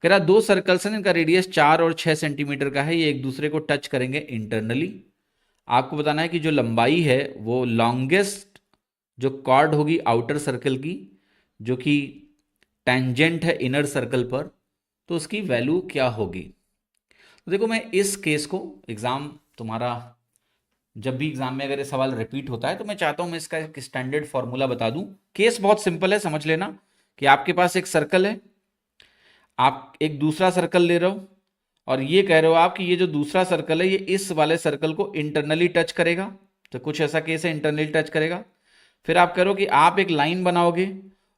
कह रहा दो सर्कल्स हैं, इनका रेडियस 4 और 6 सेंटीमीटर का है, ये एक दूसरे को टच करेंगे इंटरनली। आपको बताना है कि जो लंबाई है वो लॉन्गेस्ट जो कॉर्ड होगी आउटर सर्कल की, जो कि टेंजेंट है इनर सर्कल पर, तो उसकी वैल्यू क्या होगी। तो देखो मैं इस केस को, एग्जाम तुम्हारा जब भी एग्जाम में अगर ये सवाल रिपीट होता है तो मैं चाहता हूं मैं इसका एक स्टैंडर्ड फॉर्मूला बता दूं। केस बहुत सिंपल है, समझ लेना कि आपके पास एक सर्कल है, आप एक दूसरा सर्कल ले रहे हो और ये कह रहे हो आप कि ये जो दूसरा सर्कल है ये इस वाले सर्कल को इंटरनली टच करेगा, तो कुछ ऐसा केस है इंटरनली टच करेगा। फिर आप कह रहे हो कि आप एक लाइन बनाओगे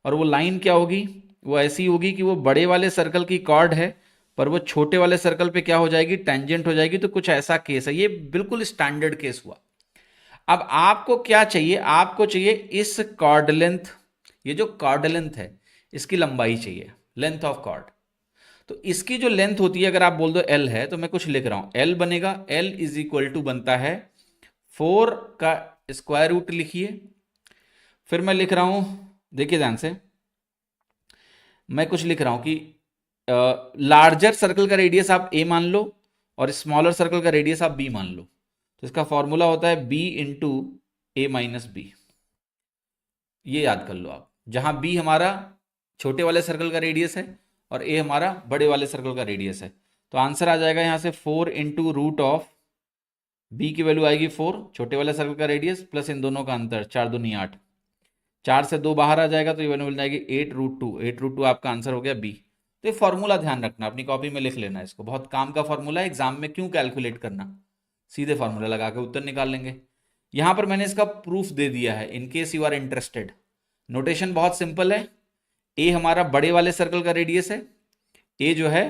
और वो लाइन क्या होगी, वो ऐसी होगी कि वो बड़े वाले सर्कल की कॉर्ड है पर वो छोटे वाले सर्कल पे क्या हो जाएगी, टेंजेंट हो जाएगी, तो कुछ ऐसा केस है। ये बिल्कुल स्टैंडर्ड केस हुआ। अब आपको क्या चाहिए, आपको चाहिए इस कॉर्ड लेंथ, ये जो कॉर्ड लेंथ है इसकी लंबाई चाहिए, लेंथ ऑफ कॉर्ड। तो इसकी जो लेंथ होती है, अगर आप बोल दो एल है, तो मैं कुछ लिख रहा हूं, एल बनेगा, एल इज इक्वल टू बनता है 4 का स्क्वायर रूट लिखिए। फिर मैं लिख रहा हूं, देखिए ध्यान से, मैं कुछ लिख रहा हूं कि लार्जर सर्कल का रेडियस आप ए मान लो और स्मॉलर सर्कल का रेडियस आप बी मान लो। तो इसका फॉर्मूला होता है बी इंटू ए माइनस बी। ये याद कर लो आप, जहां बी हमारा छोटे वाले सर्कल का रेडियस है और ए हमारा बड़े वाले सर्कल का रेडियस है। तो आंसर आ जाएगा यहां से 4 इंटू रूट ऑफ बी की वैल्यू आएगी 4, छोटे वाले सर्कल का रेडियस प्लस इन दोनों का अंतर, 4 दूनी 8, 4 से 2 बाहर आ जाएगा तो ये वैल्यू मिल जाएगी 8 रूट 2, 8 रूट 2 आपका आंसर हो गया बी। तो ये फॉर्मूला ध्यान रखना, अपनी कॉपी में लिख लेना इसको, बहुत काम का फॉर्मूला है, एग्जाम में क्यों कैलकुलेट करना, सीधे फॉर्मूला लगा के उत्तर निकाल लेंगे। यहां पर मैंने इसका प्रूफ दे दिया है in case you are interested. Notation बहुत सिंपल है, ए हमारा बड़े वाले सर्कल का रेडियस है, ए जो है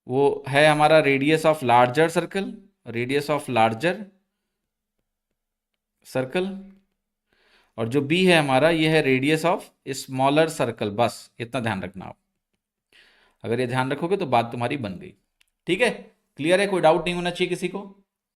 वो है हमारा radius of larger circle, radius of larger circle, और जो बी है हमारा ये है रेडियस ऑफ स्मॉलर सर्कल। बस इतना ध्यान रखना आप, अगर ये ध्यान रखोगे तो बात तुम्हारी बन गई। ठीक है, क्लियर है, कोई डाउट नहीं होना चाहिए किसी को।